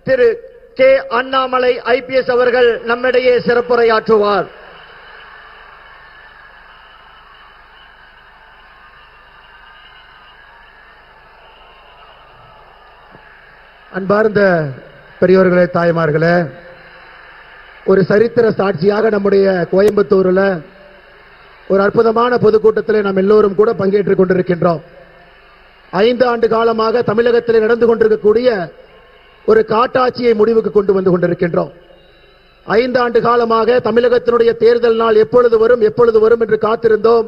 திரு K Annamalai IPS அவர்கள் நம்மிடையே சிறப்புரையாற்றுவார். அன்பார்ந்த பெரியோர்களே, தாய்மார்களே, ஒரு சரித்திர சாட்சியாக நம்முடைய கோயம்புத்தூரில் ஒரு அற்புதமான பொதுக்கூட்டத்தில் நாம் எல்லோரும் கூட பங்கேற்றுக் கொண்டிருக்கின்றோம். 5 ஆண்டு காலமாக தமிழகத்தில் நடந்து கொண்டிருக்கக்கூடிய ஒரு காட்டாட்சியை முடிவுக்கு கொண்டு வந்து கொண்டிருக்கின்றோம். 5 ஆண்டு காலமாக தமிழகத்தினுடைய தேர்தல் நாள் எப்பொழுது வரும் என்று காத்திருந்தோம்.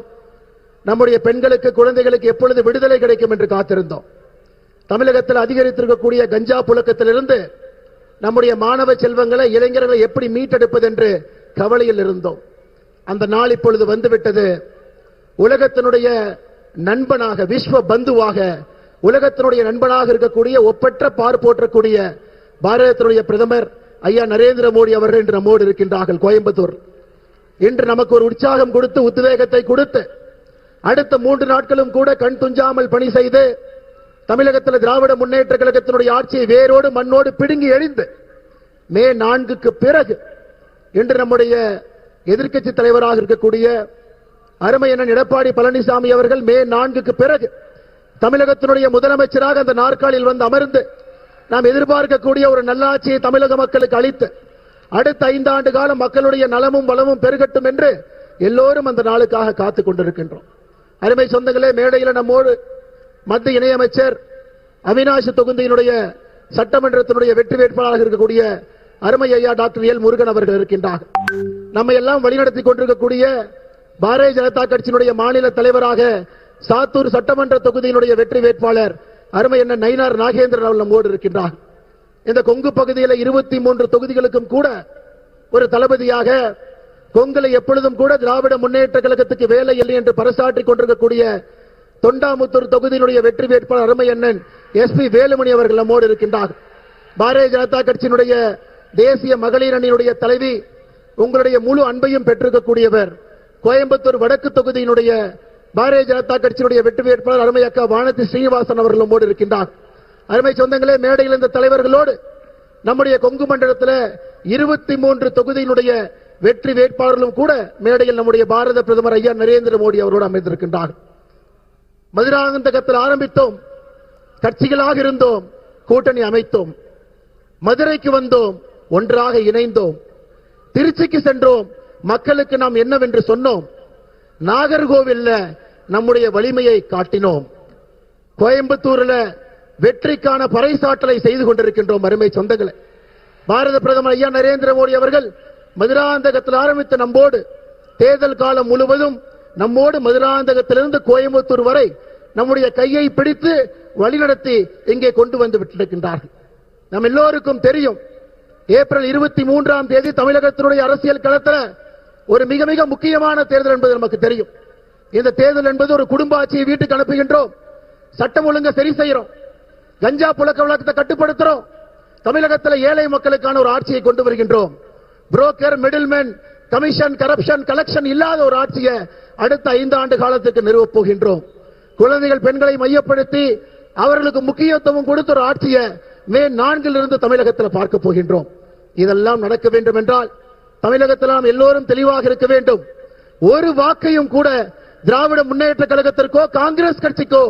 நம்முடைய பெண்களுக்கு, குழந்தைகளுக்கு எப்பொழுது விடுதலை கிடைக்கும் என்று காத்திருந்தோம். தமிழகத்தில் அதிகரித்திருக்கக்கூடிய கஞ்சா புழக்கத்திலிருந்து நம்முடைய மாணவ செல்வங்களை, இளைஞர்களை எப்படி மீட்டெடுப்பது என்று கவலையில் இருந்தோம். அந்த நாள் இப்பொழுது வந்துவிட்டது. உலகத்தினுடைய நண்பனாக, விஸ்வ பந்துவாக, உலகத்தினுடைய நண்பனாக இருக்கக்கூடிய, ஒப்பற்ற பார்ப்போற்றக்கூடிய பாரதத்தினுடைய பிரதமர் ஐயா நரேந்திர மோடி அவர்கள் இன்று நம்மோடு இருக்கின்றார்கள் கோயம்புத்தூர். இன்று நமக்கு ஒரு உற்சாகம் கொடுத்து, உத்வேகத்தை கொடுத்து, அடுத்த 3 நாட்களும் கூட கண் துஞ்சாமல் பணி செய்து தமிழகத்தில் திராவிட முன்னேற்ற கழகத்தினுடைய ஆட்சியை வேரோடு மண்ணோடு பிடுங்கி எறிந்து மே 4க்கு பிறகு இன்று நம்முடைய எதிர்க்கட்சி தலைவராக இருக்கக்கூடிய அருமையண்ணன் எடப்பாடி பழனிசாமி அவர்கள் மே 4க்கு பிறகு தமிழகத்தினுடைய முதலமைச்சராக அந்த நாற்காலில் வந்து அமர்ந்து நாம் எதிர்பார்க்கக்கூடிய ஒரு நல்லாட்சியை தமிழக மக்களுக்கு அளித்து அடுத்த 5 ஆண்டு காலம் மக்களுடைய நலமும் வளமும் பெருகட்டும் என்று எல்லோரும் அந்த நாளுக்காக காத்துக் கொண்டிருக்கின்றோம். அருமை சொந்தங்களே, மேடையில் நம்மோடு மத்திய இணையமைச்சர் அவினாசி தொகுதியினுடைய சட்டமன்றத்தினுடைய வெற்றி வேட்பாளராக இருக்கக்கூடிய அருமை ஐயா டாக்டர் எல் முருகன் அவர்கள் இருக்கின்றார். நம்மை எல்லாம் வழிநடத்திக் கொண்டிருக்கக்கூடிய பாரதிய ஜனதா கட்சியினுடைய மாநில தலைவராக சாத்தூர் சட்டமன்ற தொகுதியினுடைய வெற்றி வேட்பாளர் அருமை என்ன நயினார் நாகேந்திரன் அவர்கள் நம்மோடு இருக்கின்றார். இந்த கொங்கு பகுதியில் 23 தொகுதிகளுக்கும் கூட ஒரு தளபதியாக, கொங்கலை எப்பொழுதும் கூட திராவிட முன்னேற்ற கழகத்துக்கு வேலை இல்லை என்று பறைசாற்றிக் கொண்டிருக்கக்கூடிய தொண்டாமுத்தூர் தொகுதியினுடைய வெற்றி வேட்பாளர் அருமை அண்ணன் எஸ்பி வேலுமணி அவர்கள் நம்மோடு இருக்கின்றார். பாரதிய ஜனதா கட்சியினுடைய தேசிய மகளிர் அணியினுடைய தலைவி, உங்களுடைய முழு அன்பையும் பெற்றிருக்கக்கூடியவர், கோயம்புத்தூர் வடக்கு தொகுதியினுடைய பாரதிய ஜனதா கட்சியினுடைய வெற்றி வேட்பாளர் அருமை அக்கா வானதி ஸ்ரீனிவாசன் அவர்கள் நம்மோடு இருக்கின்றார். அருமை சொந்தங்களே, மேடையில் இந்த தலைவர்களோடு நம்முடைய கொங்கு மண்டலத்தில் 23 தொகுதியினுடைய வெற்றி வேட்பாளர்களும் கூட மேடையில் நம்முடைய பாரத பிரதமர் ஐயா நரேந்திர மோடி அவரோடு அமைந்திருக்கின்றார். மதுராந்தகத்தில் ஆரம்பித்தோம், கட்சிகளாக இருந்தோம், கூட்டணி அமைத்தோம், மதுரைக்கு வந்தோம், ஒன்றாக இணைந்தோம், திருச்சிக்கு சென்றோம், மக்களுக்கு நாம் என்னவென்று சொன்னோம், நாகர்கோவில்ல நம்முடைய வலிமையை காட்டினோம், கோயம்புத்தூரில் வெற்றிக்கான பறைசாற்றலை செய்து கொண்டிருக்கின்றோம். அருமை சொந்தங்களே, பாரத பிரதமர் ஐயா நரேந்திர மோடி அவர்கள் மதுராந்தகத்தில் ஆரம்பித்த நம்மோடு தேர்தல் காலம் முழுவதும் நம்மோடு மதுராந்தகத்திலிருந்து கோயம்புத்தூர் வரை நம்முடைய கையை பிடித்து வழிநடத்தி இங்கே கொண்டு வந்து விட்டிருக்கின்றார்கள். நம் எல்லோருக்கும் தெரியும், ஏப்ரல் 23ஆம் தேதி தமிழகத்தினுடைய அரசியல் களத்தில் ஒரு மிக மிக முக்கியமான தேர்தல் என்பது நமக்கு தெரியும். இந்த தேர்தல் என்பது ஒரு குடும்ப ஆட்சியை வீட்டுக்கு அனுப்புகின்றோம், சட்டம் ஒழுங்கை சரி செய்கிறோம், கஞ்சா புழக்க வழக்கத்தை கட்டுப்படுத்துறோம், தமிழகத்தில் ஏழை மக்களுக்கான ஒரு ஆட்சியை கொண்டு வருகின்றோம். Broker, middleman, commission, corruption, collection இல்லாத ஒரு ஆட்சியை அடுத்த 5 ஆண்டு காலத்துக்கு நிறுவப் போகின்றோம். குழந்தைகள், பெண்களை மையப்படுத்தி அவர்களுக்கு முக்கியத்துவம் கொடுத்த ஒரு ஆட்சியை மே 4 தமிழகத்தில் பார்க்க போகின்றோம். இதெல்லாம் நடக்க வேண்டும் என்றால் தமிழகத்தில் நாம் எல்லோரும் தெளிவாக இருக்க வேண்டும். ஒரு வாக்கையும் கூட திராவிட முன்னேற்ற கழகத்திற்கோ காங்கிரஸ் கட்சிக்கோ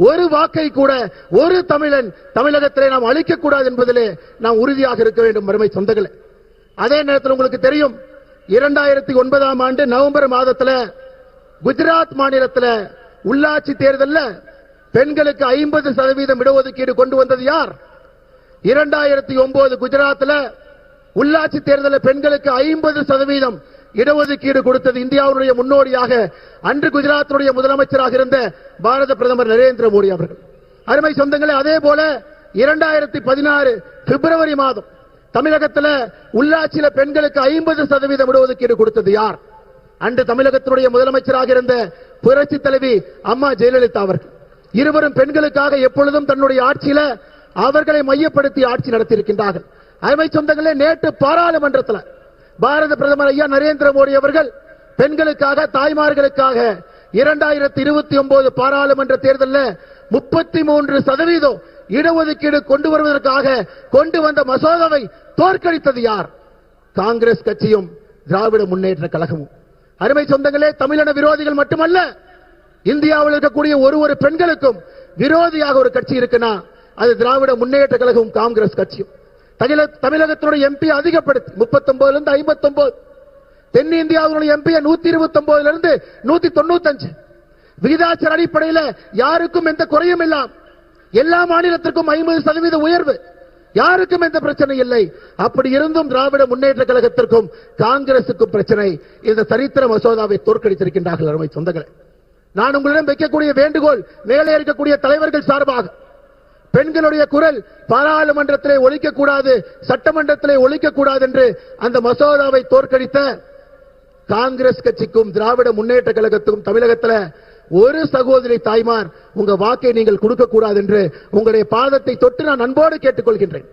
ஒரு வாக்கை கூட ஒரு தமிழன் தமிழகத்திலே நாம் அளிக்க கூடாது என்பதிலே நாம் உறுதியாக இருக்க வேண்டும். அருமை சொந்தங்களே, அதே நேரத்தில் உங்களுக்கு தெரியும், 2009ஆம் ஆண்டு நவம்பர் மாதத்தில் குஜராத் மாநிலத்தில் உள்ளாட்சி தேர்தலில் பெண்களுக்கு 50% இடஒதுக்கீடு கொண்டு வந்தது யார்? 2009 குஜராத்தில் உள்ளாட்சி தேர்தலில் பெண்களுக்கு 50% இடஒதுக்கீடு கொடுத்தது இந்தியாவுடைய முன்னோடியாக அன்று குஜராத்துடைய முதலமைச்சராக இருந்த பாரத பிரதமர் நரேந்திர மோடி அவர்கள். அருமை சொந்தங்களே, அதே போல 2016 பிப்ரவரி மாதம் தமிழகத்தில் உள்ளாட்சியில் பெண்களுக்கு 50% இடஒதுக்கீடு கொடுத்தது யார்? அன்று தமிழகத்தினுடைய முதலமைச்சராக இருந்த புரட்சி தலைவி அம்மா ஜெயலலிதா அவர்கள். இருவரும் பெண்களுக்காக எப்பொழுதும் தன்னுடைய ஆட்சியில அவர்களை மையப்படுத்தி ஆட்சி நடத்தியிருக்கின்றார்கள். அருமை சொந்தங்களே, நேற்று பாராளுமன்றத்தில் பாரத பிரதமர் ஐயா நரேந்திர மோடி அவர்கள் பெண்களுக்காக, தாய்மார்களுக்காக 2029 பாராளுமன்ற தேர்தலில் 33% இடஒதுக்கீடு கொண்டு வருவதற்காக கொண்டு வந்த மசோதாவை தோற்கடித்தது யார்? காங்கிரஸ் கட்சியும் திராவிட முன்னேற்ற கழகமும். அருமை சொந்தங்களே, தமிழின விரோதிகள் மட்டுமல்ல, இந்தியாவில் இருக்கக்கூடிய ஒரு பெண்களுக்கும் விரோதியாக ஒரு கட்சி இருக்குன்னா அது திராவிட முன்னேற்ற கழகம், காங்கிரஸ் கட்சியும். தமிழகத்தினுடைய எம்பி அதிகப்படுத்தி 39 இருந்து 59, தென்னிந்தியாவுடைய எம்பி 129 இருந்து 195. விகிதாச்சார அடிப்படையில் யாருக்கும் எந்த குறையும் இல்லாம எல்லா மாநிலத்திற்கும் 50% உயர்வு, யாருக்கும் எந்த பிரச்சனை இல்லை. அப்படி இருந்தும் திராவிட முன்னேற்ற கழகத்திற்கும் காங்கிரசுக்கும் பிரச்சனை. இந்த சரித்திர மசோதாவை தோற்கடித்திருக்கின்றார்கள். அருமை சொந்தங்களே, நான் உங்களிடம் வைக்கக்கூடிய வேண்டுகோள், மேலே இருக்கக்கூடிய தலைவர்கள் சார்பாக, பெண்களுடைய குரல் பாராளுமன்றத்திலே ஒலிக்கக்கூடாது, சட்டமன்றத்திலே ஒலிக்கக்கூடாது என்று அந்த மசோதாவை தோற்கடித்த காங்கிரஸ் கட்சிக்கும் திராவிட முன்னேற்ற கழகத்துக்கும் தமிழகத்தில் ஒரு சகோதரி தாய்மார் உங்க வாக்கை நீங்கள் கொடுக்க கூடாது என்று உங்களுடைய பாதத்தை தொட்டு நான் அன்போடு கேட்டுக்கொள்கின்றேன்.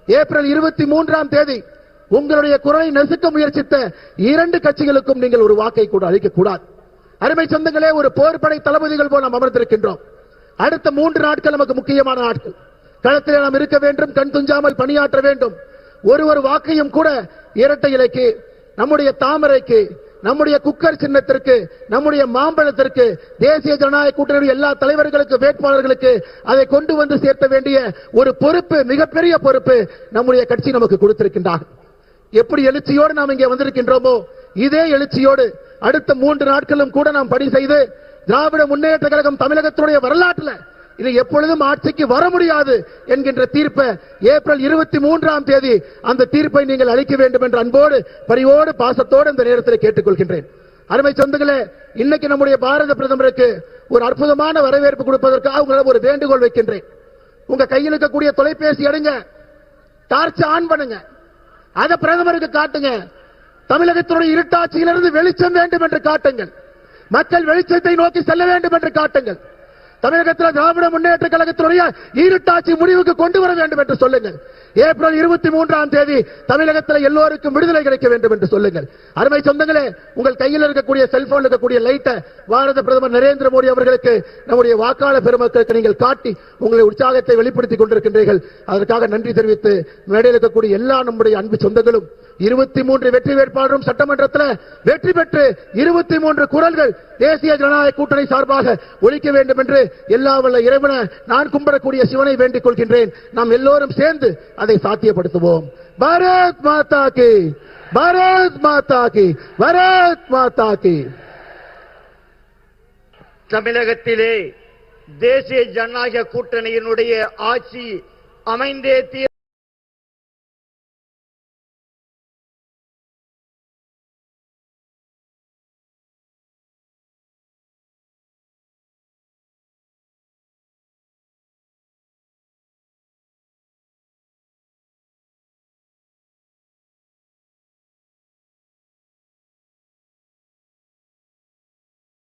ஏப்ரல் 23ஆம் தேதி உங்களுடைய குரலை நசுக்க முயற்சித்த 2 கட்சிகளுக்கும் நீங்கள் ஒரு வாக்கை கூட அளிக்க கூடாது. அருமை சொந்தங்களே, ஒரு போர்படை தளபதிகள் போல் நாம் அமர்ந்திருக்கின்றோம். அடுத்த 3 நாட்கள் நமக்கு முக்கியமான நாட்கள். களத்திலே நாம் இருக்க வேண்டும், கண் துஞ்சாமல் பணியாற்ற வேண்டும். ஒரு வாக்கையும் கூட இரட்டை இலைக்கு, நம்முடைய தாமரைக்கு, நம்முடைய குக்கர் சின்னத்திற்கு, நம்முடைய மாம்பழத்திற்கு, தேசிய ஜனநாயக கூட்டணி எல்லா தலைவர்களுக்கு, வேட்பாளர்களுக்கு அதை கொண்டு வந்து சேர்த்த வேண்டிய ஒரு பொறுப்பு, மிகப்பெரிய பொறுப்பு நம்முடைய கட்சி நமக்கு கொடுத்திருக்கின்றார். எப்படி எழுச்சியோடு நாம் இங்கே வந்திருக்கின்றோமோ இதே எழுச்சியோடு அடுத்த 3 நாட்களும் கூட நாம் பணி செய்து திராவிட முன்னேற்ற கழகம் தமிழகத்துடைய வரலாற்றில் இது எப்பொழுதும் ஆட்சிக்கு வர முடியாது என்கின்ற தீர்ப்பை ஏப்ரல் 23ஆம் தேதி அந்த தீர்ப்பை நீங்கள் அளிக்க வேண்டும் என்ற அன்போடு, பரிவோடு, பாசத்தோடு இந்த நேரத்தில் கேட்டுக்கொள்கின்றேன். அருமை சொந்தங்களே, இன்னைக்கு நம்முடைய பாரத பிரதமருக்கு ஒரு அற்புதமான வரவேற்பு கொடுப்பதற்காக உங்களிடம் ஒரு வேண்டுகோள் வைக்கின்றேன். உங்க கையில் இருக்கக்கூடிய தொலைபேசி எடுங்க, டார்ச் ஆன் பண்ணுங்க, அதை பிரதமருக்கு காட்டுங்க. தமிழகத்தினுடைய இருட்டாட்சியிலிருந்து வெளிச்சம் வேண்டும் என்று காட்டுங்கள். மக்கள் வெளிச்சத்தை நோக்கி செல்ல வேண்டும் என்று காட்டுங்கள். தமிழகத்தில் திராவிட முன்னேற்ற கழகத்தினுடைய இருட்டாட்சி முடிவுக்கு கொண்டு வர வேண்டும் என்று சொல்லுங்கள். ஏப்ரல் 23ஆம் தேதி தமிழகத்தில் எல்லோருக்கும் விடுதலை கிடைக்க வேண்டும் என்று சொல்லுங்கள். அருமை சொந்தங்களே, உங்கள் கையில் இருக்கக்கூடிய செல்போன் இருக்கக்கூடிய லைட்டை பாரத பிரதமர் நரேந்திர மோடி அவர்களுக்கு, நம்முடைய வாக்காளர் பெருமக்களுக்கு நீங்கள் காட்டி உங்களுடைய உற்சாகத்தை வெளிப்படுத்திக் கொண்டிருக்கின்றீர்கள். அதற்காக நன்றி தெரிவித்து மேடையில் இருக்கக்கூடிய எல்லா நம்முடைய அன்பு சொந்தங்களும் 23 வெற்றி வேட்பாளரும் சட்டமன்றத்தில் வெற்றி பெற்று 23 குரல்கள் தேசிய ஜனநாயக கூட்டணி சார்பாக ஒலிக்க வேண்டும் என்று எல்லா வல்ல இறைவனை நான் கும்பிடக்கூடிய சிவனை வேண்டிக் கொள்கின்றேன். நாம் எல்லோரும் சேர்ந்து அதை சாத்தியப்படுத்துவோம். பாரத் மாதா கி, பாரத் மாதா கி, பாரத் மாதா கி. தமிழகத்திலே தேசிய ஜனநாயக கூட்டணியினுடைய ஆட்சி அமைந்தே